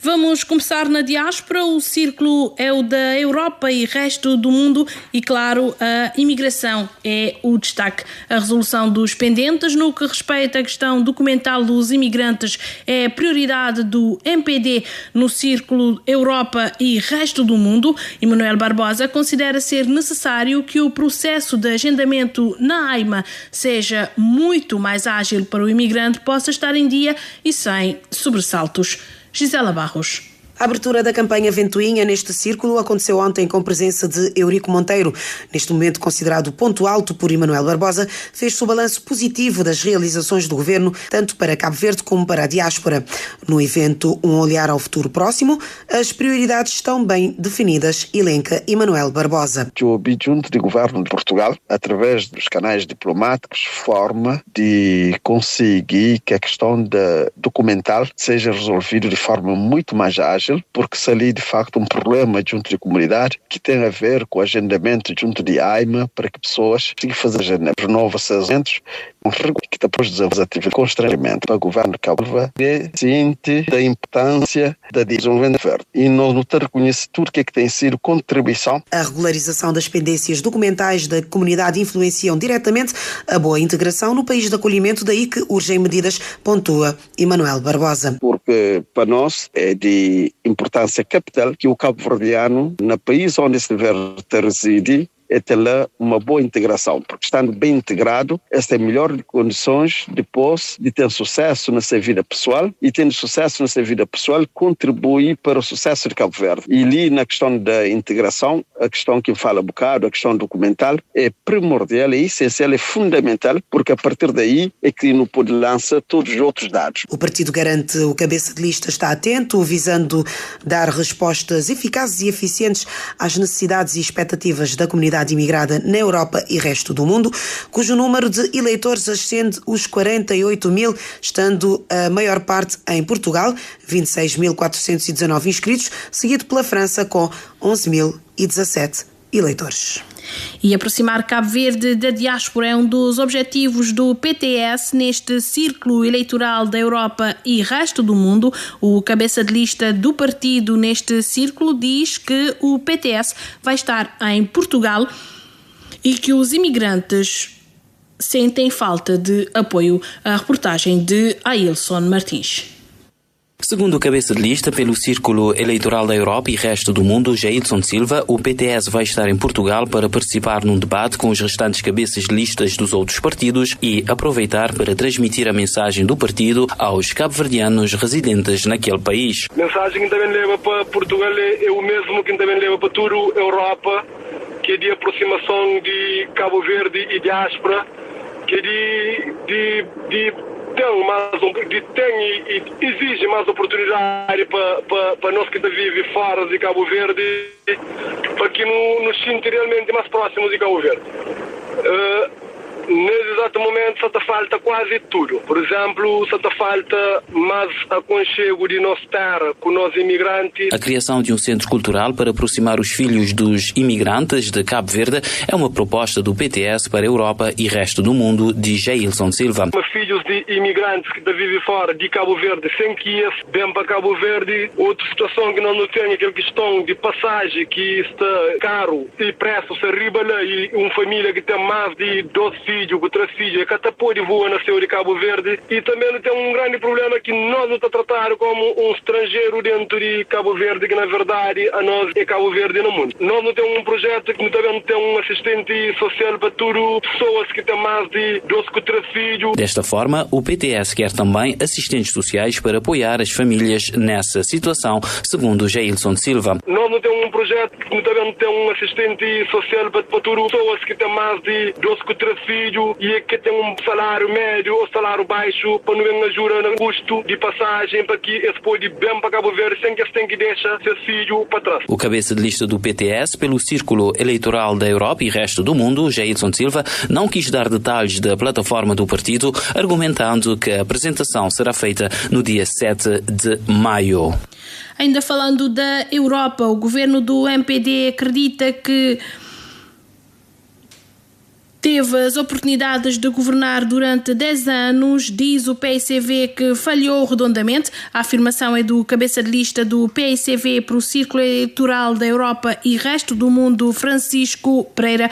Vamos começar na diáspora. O círculo é o da Europa e resto do mundo e, claro, a imigração é o destaque. A resolução dos pendentes no que respeita à questão documental dos imigrantes é a prioridade do MPD no círculo Europa e resto do mundo. E Manuel Barbosa considera ser necessário que o processo de agendamento na AIMA seja muito mais ágil para o imigrante possa estar em dia e sem sobressaltos. Gisela Barros. A abertura da campanha Ventoinha neste círculo aconteceu ontem com presença de Eurico Monteiro. Neste momento considerado ponto alto por Manuel Barbosa, fez-se o balanço positivo das realizações do governo, tanto para Cabo Verde como para a diáspora. No evento Um Olhar ao Futuro Próximo, as prioridades estão bem definidas, elenca Manuel Barbosa. O adjunto de governo de Portugal, através dos canais diplomáticos, forma de conseguir que a questão documental seja resolvida de forma muito mais ágil, porque se ali de facto um problema junto de comunidade que tem a ver com o agendamento junto de AIMA para que pessoas consigam fazer agendamento, renova-se agendos, que depois desenvolve atividade constrangimento para o governo de Cabo Verde, ciente da importância da desenvolvimento verde e não ter reconhecido tudo que tem sido contribuição. A regularização das pendências documentais da comunidade influenciam diretamente a boa integração no país de acolhimento, daí que urgem medidas, pontua Manuel Barbosa. Porque para nós é de importância capital que o cabo-verdiano, no país onde estiver a residir, é ter lá uma boa integração, porque estando bem integrado, esta é a melhor de condições depois de ter sucesso na sua vida pessoal e tendo sucesso na sua vida pessoal contribui para o sucesso de Cabo Verde. E ali na questão da integração, a questão que fala um bocado, a questão documental é primordial, é essencial, é fundamental, porque a partir daí é que não pode lançar todos os outros dados. O partido garante o cabeça de lista está atento, visando dar respostas eficazes e eficientes às necessidades e expectativas da comunidade imigrada na Europa e resto do mundo, cujo número de eleitores ascende os 48 mil, estando a maior parte em Portugal, 26.419 inscritos, seguido pela França com 11.017 eleitores. E aproximar Cabo Verde da diáspora é um dos objetivos do PTS neste círculo eleitoral da Europa e resto do mundo. O cabeça de lista do partido neste círculo diz que o PTS vai estar em Portugal e que os imigrantes sentem falta de apoio. A reportagem de Ailson Martins. Segundo o cabeça de lista pelo Círculo Eleitoral da Europa e resto do mundo, Jailson Silva, o PTS vai estar em Portugal para participar num debate com os restantes cabeças de listas dos outros partidos e aproveitar para transmitir a mensagem do partido aos cabo-verdianos residentes naquele país. A mensagem que também leva para Portugal é o mesmo que também leva para toda a Europa, que é de aproximação de Cabo Verde e diáspora, que é tem e exige mais oportunidade para nós que vivemos fora de Cabo Verde, para que nos sinta realmente mais próximos de Cabo Verde. Nesse exato momento só falta quase tudo. Por exemplo, só falta mais aconchego de nossa terra com nós imigrantes. A criação de um centro cultural para aproximar os filhos dos imigrantes de Cabo Verde é uma proposta do PTS para a Europa e resto do mundo, diz Jailson Silva. Filhos de imigrantes que vivem fora de Cabo Verde, sem que esse bem para Cabo Verde, outra situação que não tem aquela questão de passagem que está caro e preço se arriba lá, e uma família que tem mais de 12 filhos, com 3 filhos, que até pode voar nasceu de Cabo Verde, e também tem um grande problema que nós não está tratado como um estrangeiro dentro de Cabo Verde, que na verdade a nós é Cabo Verde no mundo. Nós não temos um projeto que também não tem um assistente social para tudo, pessoas que têm mais de 12 com 3 filhos. Desta forma, o PTS quer também assistentes sociais para apoiar as famílias nessa situação, segundo Jailson Silva. Nós não temos um projeto que também não tem um assistente social para tudo, pessoas que têm mais de 12 com 3 filhos e que têm um salário médio ou salário baixo para não ajudar no custo de passagem para que eles podem ir bem para Cabo Verde sem que eles tenham que deixar seu filho para trás. O cabeça de lista do PTS pelo Círculo Eleitoral da Europa e resto do mundo, Jailson Silva, não quis dar detalhes da plataforma do partido, argumentando que a apresentação será feita no dia 7 de maio. Ainda falando da Europa, o governo do MPD acredita que teve as oportunidades de governar durante 10 anos, diz o PICV que falhou redondamente. A afirmação é do cabeça de lista do PICV para o Círculo Eleitoral da Europa e Resto do Mundo, Francisco Pereira.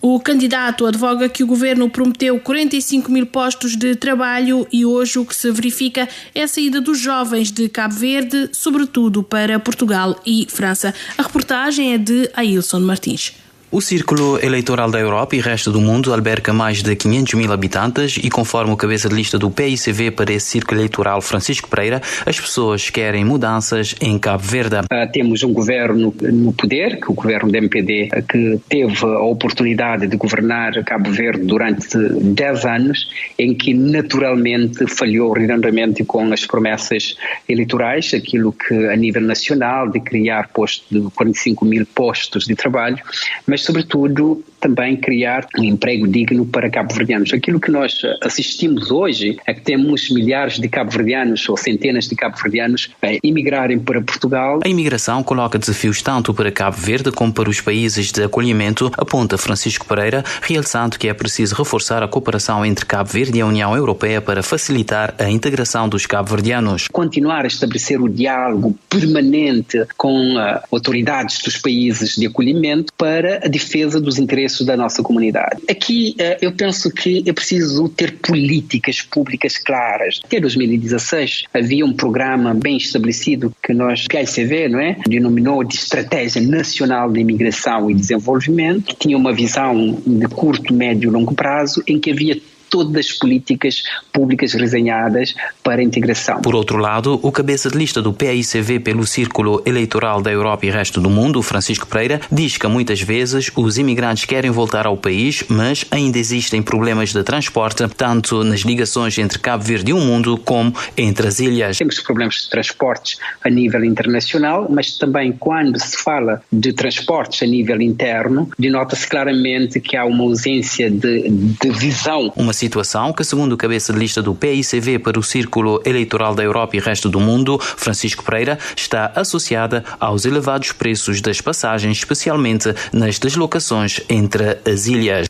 O candidato advoga que o governo prometeu 45 mil postos de trabalho e hoje o que se verifica é a saída dos jovens de Cabo Verde, sobretudo para Portugal e França. A reportagem é de Ailson Martins. O Círculo Eleitoral da Europa e Resto do Mundo alberga mais de 500 mil habitantes e, conforme o cabeça de lista do PICV para esse Círculo Eleitoral, Francisco Pereira, as pessoas querem mudanças em Cabo Verde. Temos um governo no poder, que o governo do MPD, que teve a oportunidade de governar Cabo Verde durante 10 anos, em que naturalmente falhou redondamente com as promessas eleitorais, aquilo que a nível nacional de criar 45 mil postos de trabalho, mas sobretudo também criar um emprego digno para cabo-verdianos. Aquilo que nós assistimos hoje é que temos milhares de cabo-verdianos ou centenas de cabo-verdianos a imigrarem para Portugal. A imigração coloca desafios tanto para Cabo Verde como para os países de acolhimento, aponta Francisco Pereira, realçando que é preciso reforçar a cooperação entre Cabo Verde e a União Europeia para facilitar a integração dos cabo-verdianos. Continuar a estabelecer o diálogo permanente com autoridades dos países de acolhimento para a defesa dos interesses da nossa comunidade. Aqui eu penso que é preciso ter políticas públicas claras. Até 2016 havia um programa bem estabelecido que nós, PICV, denominou de Estratégia Nacional de Imigração e Desenvolvimento, que tinha uma visão de curto, médio e longo prazo, em que havia todas as políticas públicas resenhadas para a integração. Por outro lado, o cabeça de lista do PICV pelo Círculo Eleitoral da Europa e Resto do Mundo, Francisco Pereira, diz que muitas vezes os imigrantes querem voltar ao país, mas ainda existem problemas de transporte, tanto nas ligações entre Cabo Verde e o mundo, como entre as ilhas. Temos problemas de transportes a nível internacional, mas também quando se fala de transportes a nível interno, denota-se claramente que há uma ausência de visão. Uma situação que, segundo o cabeça de lista do PICV para o Círculo Eleitoral da Europa e Resto do Mundo, Francisco Pereira, está associada aos elevados preços das passagens, especialmente nas deslocações entre as ilhas.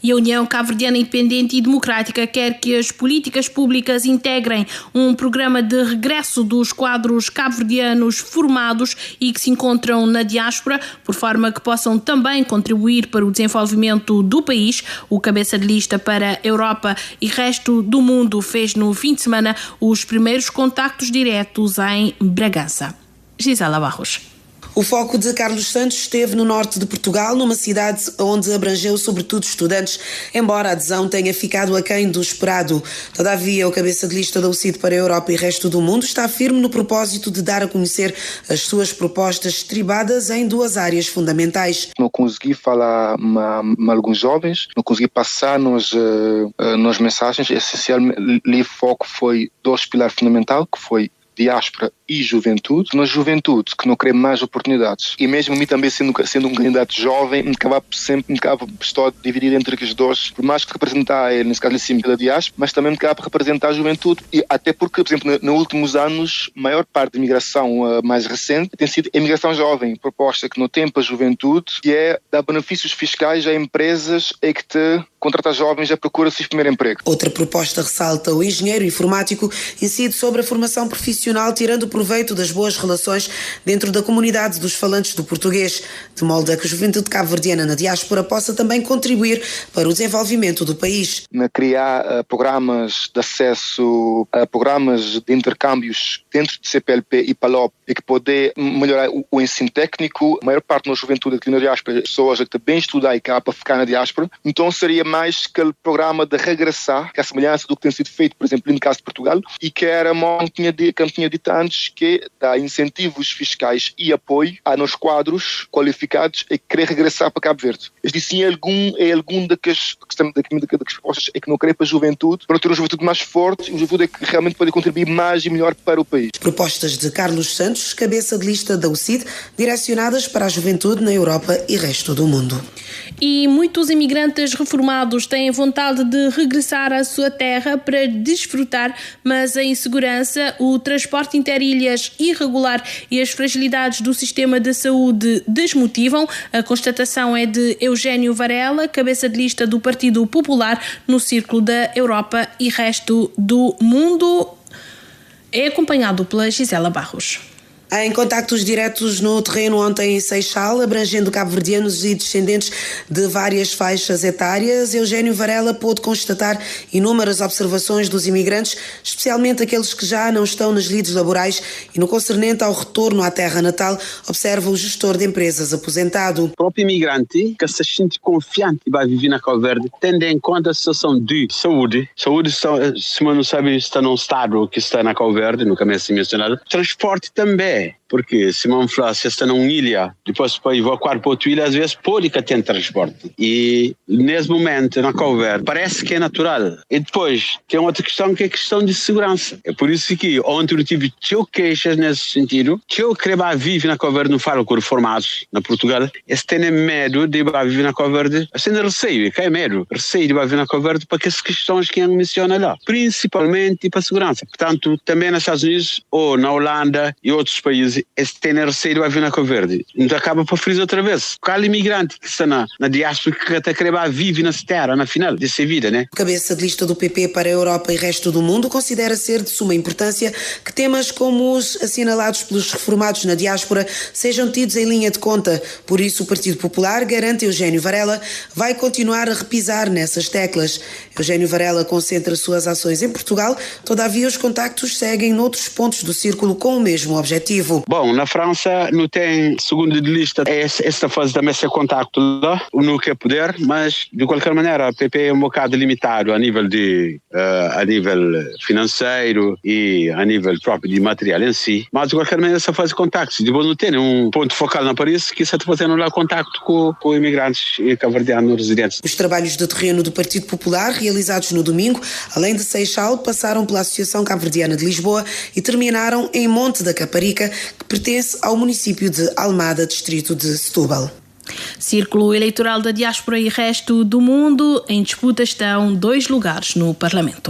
E a União Cabo-Verdiana Independente e Democrática quer que as políticas públicas integrem um programa de regresso dos quadros cabo-verdianos formados e que se encontram na diáspora, por forma que possam também contribuir para o desenvolvimento do país. O cabeça de lista para a Europa e Resto do Mundo fez no fim de semana os primeiros contactos diretos em Bragança. Gisela Barros. O foco de Carlos Santos esteve no norte de Portugal, numa cidade onde abrangeu sobretudo estudantes, embora a adesão tenha ficado aquém do esperado. Todavia, o cabeça de lista da UCID para a Europa e Resto do Mundo está firme no propósito de dar a conhecer as suas propostas estribadas em duas áreas fundamentais. Não consegui falar a alguns jovens, não consegui passar nas mensagens. Essencialmente, o foco foi dois pilares fundamentais, que foi diáspora e juventude. Na juventude, que não quer mais oportunidades. E mesmo a mim também, sendo um candidato jovem, me acaba dividido entre os dois, por mais que representar, nesse caso, assim, pela diáspora, mas também me acaba representar a juventude. E até porque, por exemplo, nos últimos anos, a maior parte da imigração mais recente tem sido a imigração jovem, proposta que não tem para a juventude, que é dar benefícios fiscais a empresas e que te contrata jovens à procura do seu primeiro emprego. Outra proposta ressalta o engenheiro informático, incide sobre a formação profissional, tirando proveito das boas relações dentro da comunidade dos falantes do português, de modo a que a juventude cabo-verdiana na diáspora possa também contribuir para o desenvolvimento do país. Criar programas de acesso a programas de intercâmbios dentro de CPLP e PALOP e que poder melhorar o ensino técnico. A maior parte da juventude aqui na diáspora, pessoas que também estudam e cá para ficar na diáspora, então seria mais aquele programa de regressar, que é a semelhança do que tem sido feito, por exemplo, no caso de Portugal, e que era que eu tinha dito antes, que dá incentivos fiscais e apoio nos quadros qualificados e querer regressar para Cabo Verde. Este sim é algum das propostas é que não querer para a juventude, para ter uma juventude mais forte, uma juventude que realmente pode contribuir mais e melhor para o país. Propostas de Carlos Santos, cabeça de lista da UCID, direcionadas para a juventude na Europa e Resto do Mundo. E muitos imigrantes reformados têm vontade de regressar à sua terra para desfrutar, mas a insegurança, o transporte interilhas irregular e as fragilidades do sistema de saúde desmotivam. A constatação é de Eugênio Varela, cabeça de lista do Partido Popular no Círculo da Europa e Resto do Mundo. É acompanhado pela Gisela Barros. Em contactos diretos no terreno ontem em Seixal, abrangendo cabo-verdianos e descendentes de várias faixas etárias, Eugênio Varela pôde constatar inúmeras observações dos imigrantes, especialmente aqueles que já não estão nas lides laborais, e no concernente ao retorno à terra natal, observa o gestor de empresas aposentado. O próprio imigrante, que se sente confiante e vai viver na Cabo Verde, tendo em conta a situação de saúde. Saúde, se não sabe, está num estado que está na Cabo Verde, nunca me assim mencionado. Transporte também. Porque se uma inflação está numa ilha, depois para evacuar para outra ilha, às vezes pode que tenha transporte. E nesse momento, na Cabo Verde, parece que é natural. E depois, tem outra questão que é a questão de segurança. É por isso que ontem eu tive queixas nesse sentido. Que eu queria viver na Cabo Verde, não falo com reformados na Portugal, eles têm medo de viver na Cabo Verde. Eles têm receio, que é medo. Receio de viver na Cabo Verde para as questões que eu menciono lá. Principalmente para a segurança. Portanto, também nos Estados Unidos ou na Holanda e outros países, eles têm receio de vir na Cabo Verde. Então acaba para frisar outra vez. Qual imigrante que está na diáspora que até quer viver nessa terra, na final dessa vida, né? O cabeça de lista do PP para a Europa e Resto do Mundo considera ser de suma importância que temas como os assinalados pelos reformados na diáspora sejam tidos em linha de conta. Por isso, o Partido Popular, garante Eugênio Varela, vai continuar a repisar nessas teclas. Eugênio Varela concentra suas ações em Portugal, todavia os contactos seguem noutros pontos do círculo com o mesmo objetivo. Bom, na França não tem segundo de lista, esta fase também ser contacto lá, não quer poder, mas de qualquer maneira a PP é um bocado limitado a nível financeiro e a nível próprio de material em si, mas de qualquer maneira essa fase de contactos, depois não tem um ponto focal na Paris que está fazendo lá contacto com imigrantes e cabo-verdianos residentes. Os trabalhos de terreno do Partido Popular realizados no domingo, além de Seixal, passaram pela Associação Cabo-Verdiana de Lisboa e terminaram em Monte da Caparica, que pertence ao município de Almada, distrito de Setúbal. Círculo Eleitoral da Diáspora e Resto do Mundo. Em disputa estão 2 lugares no Parlamento.